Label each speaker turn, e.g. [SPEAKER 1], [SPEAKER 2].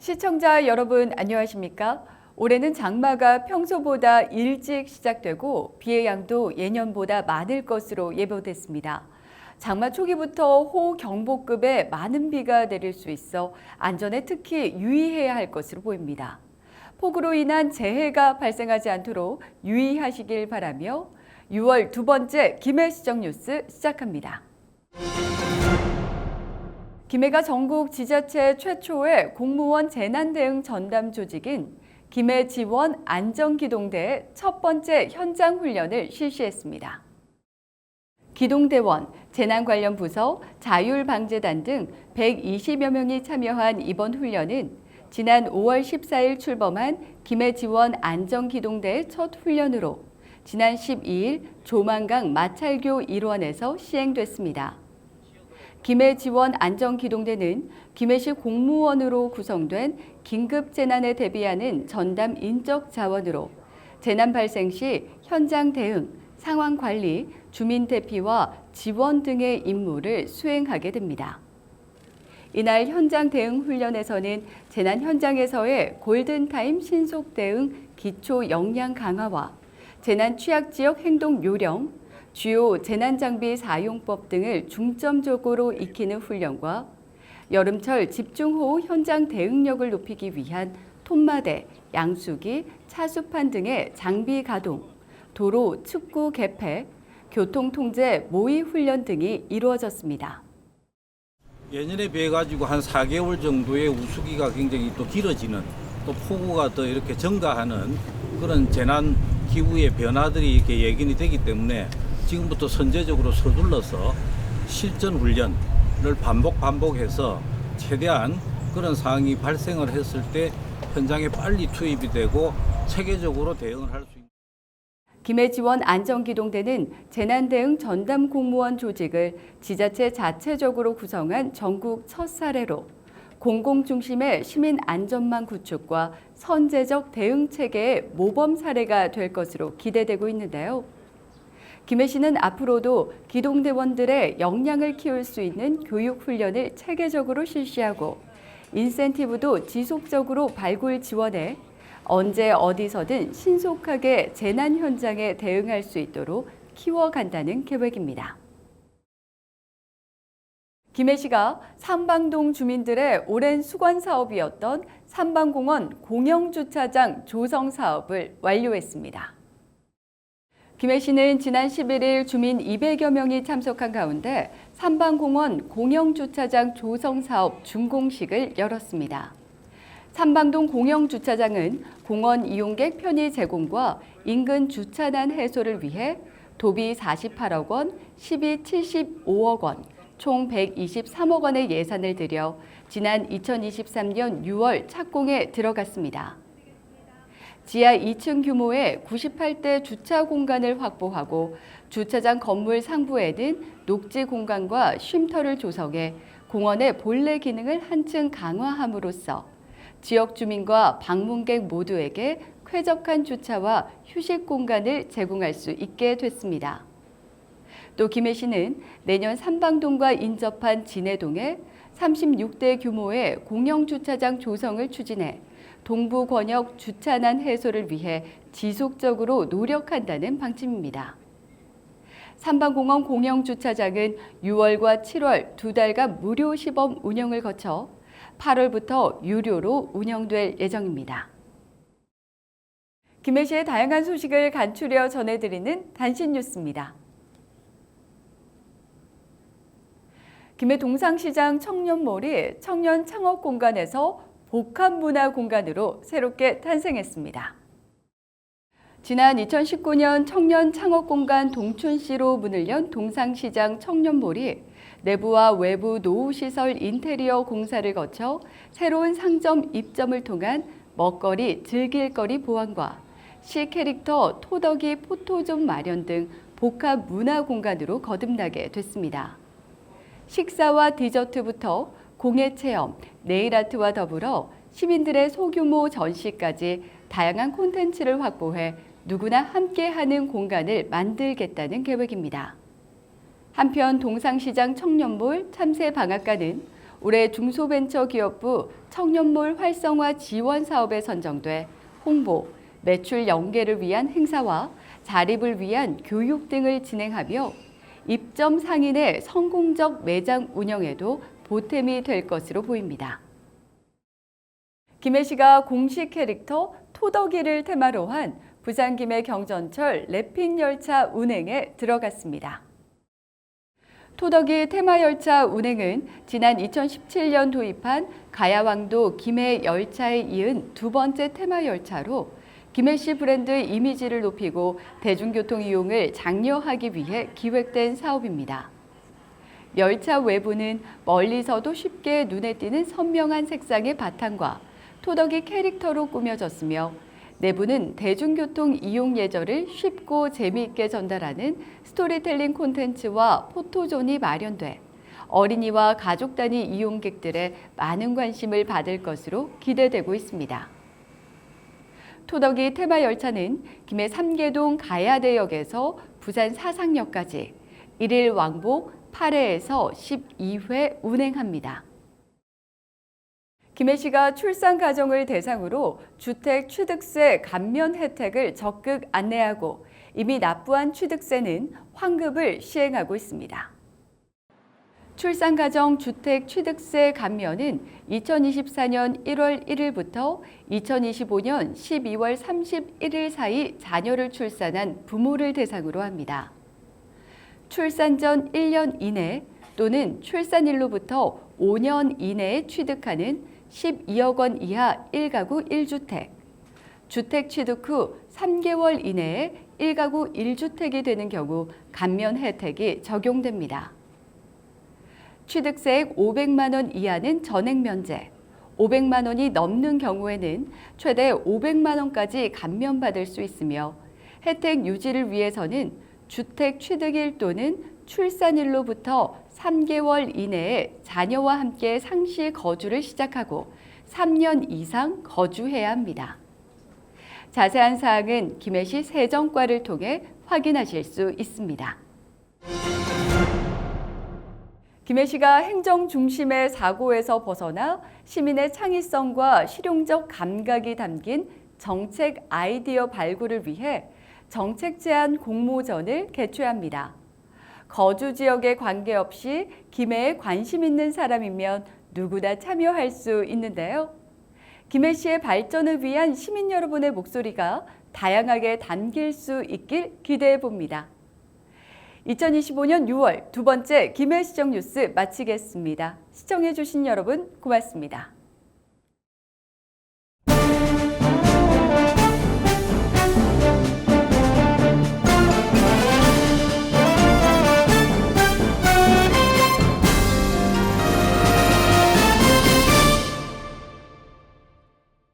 [SPEAKER 1] 시청자 여러분 안녕하십니까? 올해는 장마가 평소보다 일찍 시작되고 비의 양도 예년보다 많을 것으로 예보됐습니다. 장마 초기부터 호경보급의 많은 비가 내릴 수 있어 안전에 특히 유의해야 할 것으로 보입니다. 폭우로 인한 재해가 발생하지 않도록 유의하시길 바라며 6월 두 번째 김해시정 뉴스 시작합니다. 김해가 전국 지자체 최초의 공무원 재난대응 전담 조직인 김해지원 안전기동대의 첫 번째 현장 훈련을 실시했습니다. 기동대원, 재난 관련 부서, 자율방재단 등 120여 명이 참여한 이번 훈련은 지난 5월 14일 출범한 김해지원 안전기동대의 첫 훈련으로 지난 12일 조만강 마찰교 일원에서 시행됐습니다. 김해지원 안전기동대는 김해시 공무원으로 구성된 긴급재난에 대비하는 전담 인적 자원으로 재난 발생 시 현장 대응, 상황 관리, 주민 대피와 지원 등의 임무를 수행하게 됩니다. 이날 현장 대응 훈련에서는 재난 현장에서의 골든타임 신속 대응 기초 역량 강화와 재난 취약 지역 행동 요령, 주요 재난장비 사용법 등을 중점적으로 익히는 훈련과 여름철 집중호우 현장 대응력을 높이기 위한 톱마대, 양수기, 차수판 등의 장비 가동, 도로 측구 개폐, 교통통제 모의 훈련 등이 이루어졌습니다.
[SPEAKER 2] 예년에 비해 가지고 한 4개월 정도의 우수기가 굉장히 또 길어지는, 또 폭우가 더 이렇게 증가하는 그런 재난 기후의 변화들이 이렇게 예견이 되기 때문에 지금부터 선제적으로 서둘러서 실전 훈련을 반복해서 최대한 그런 상황이 발생을 했을 때 현장에 빨리 투입이 되고 체계적으로 대응을 할 수 있는.
[SPEAKER 1] 김해지원 안전기동대는 재난대응 전담 공무원 조직을 지자체 자체적으로 구성한 전국 첫 사례로 공공중심의 시민 안전망 구축과 선제적 대응 체계의 모범 사례가 될 것으로 기대되고 있는데요. 김해시는 앞으로도 기동대원들의 역량을 키울 수 있는 교육 훈련을 체계적으로 실시하고 인센티브도 지속적으로 발굴 지원해 언제 어디서든 신속하게 재난 현장에 대응할 수 있도록 키워간다는 계획입니다. 김해시가 삼방동 주민들의 오랜 수건 사업이었던 삼방공원 공영주차장 조성 사업을 완료했습니다. 김해시는 지난 11일 주민 200여 명이 참석한 가운데 삼방공원 공영주차장 조성 사업 준공식을 열었습니다. 삼방동 공영주차장은 공원 이용객 편의 제공과 인근 주차난 해소를 위해 도비 48억 원, 시비 75억 원, 총 123억 원의 예산을 들여 지난 2023년 6월 착공에 들어갔습니다. 지하 2층 규모의 98대 주차 공간을 확보하고 주차장 건물 상부에는 녹지 공간과 쉼터를 조성해 공원의 본래 기능을 한층 강화함으로써 지역 주민과 방문객 모두에게 쾌적한 주차와 휴식 공간을 제공할 수 있게 됐습니다. 또 김해시는 내년 삼방동과 인접한 진해동에 36대 규모의 공영주차장 조성을 추진해 동부 권역 주차난 해소를 위해 지속적으로 노력한다는 방침입니다. 삼방공원 공영주차장은 6월과 7월 두 달간 무료 시범 운영을 거쳐 8월부터 유료로 운영될 예정입니다. 김해시의 다양한 소식을 간추려 전해드리는 단신 뉴스입니다. 김해 동상시장 청년몰이 청년 창업 공간에서 복합문화공간으로 새롭게 탄생했습니다. 지난 2019년 청년 창업공간 동춘시로 문을 연 동상시장 청년몰이 내부와 외부 노후시설 인테리어 공사를 거쳐 새로운 상점 입점을 통한 먹거리, 즐길거리 보완과 시캐릭터 토덕이 포토존 마련 등 복합문화공간으로 거듭나게 됐습니다. 식사와 디저트부터 공예체험, 네일아트와 더불어 시민들의 소규모 전시까지 다양한 콘텐츠를 확보해 누구나 함께하는 공간을 만들겠다는 계획입니다. 한편 동상시장 청년몰 참새 방앗간은 올해 중소벤처기업부 청년몰 활성화 지원 사업에 선정돼 홍보, 매출 연계를 위한 행사와 자립을 위한 교육 등을 진행하며 입점 상인의 성공적 매장 운영에도 보탬이 될 것으로 보입니다. 김해시가 공식 캐릭터 토덕이를 테마로 한 부산 김해 경전철 랩핑 열차 운행에 들어갔습니다. 토덕이 테마 열차 운행은 지난 2017년 도입한 가야왕도 김해 열차에 이은 두 번째 테마 열차로 김해시 브랜드의 이미지를 높이고 대중교통 이용을 장려하기 위해 기획된 사업입니다. 열차 외부는 멀리서도 쉽게 눈에 띄는 선명한 색상의 바탕과 토덕이 캐릭터로 꾸며졌으며 내부는 대중교통 이용 예절을 쉽고 재미있게 전달하는 스토리텔링 콘텐츠와 포토존이 마련돼 어린이와 가족 단위 이용객들의 많은 관심을 받을 것으로 기대되고 있습니다. 토덕이 테마 열차는 김해 삼계동 가야대역에서 부산 사상역까지 1일 왕복 8회에서 12회 운행합니다. 김해시가 출산 가정을 대상으로 주택 취득세 감면 혜택을 적극 안내하고 이미 납부한 취득세는 환급을 시행하고 있습니다. 출산 가정 주택 취득세 감면은 2024년 1월 1일부터 2025년 12월 31일 사이 자녀를 출산한 부모를 대상으로 합니다. 출산 전 1년 이내 또는 출산일로부터 5년 이내에 취득하는 12억 원 이하 1가구 1주택, 주택 취득 후 3개월 이내에 1가구 1주택이 되는 경우 감면 혜택이 적용됩니다. 취득세액 500만 원 이하는 전액 면제, 500만 원이 넘는 경우에는 최대 500만 원까지 감면받을 수 있으며 혜택 유지를 위해서는 주택 취득일 또는 출산일로부터 3개월 이내에 자녀와 함께 상시 거주를 시작하고 3년 이상 거주해야 합니다. 자세한 사항은 김해시 세정과를 통해 확인하실 수 있습니다. 김해시가 행정 중심의 사고에서 벗어나 시민의 창의성과 실용적 감각이 담긴 정책 아이디어 발굴을 위해 정책 제안 공모전을 개최합니다. 거주 지역에 관계없이 김해에 관심 있는 사람이면 누구나 참여할 수 있는데요. 김해시의 발전을 위한 시민 여러분의 목소리가 다양하게 담길 수 있길 기대해 봅니다. 2025년 6월 두 번째 김해시정 뉴스 마치겠습니다. 시청해 주신 여러분 고맙습니다.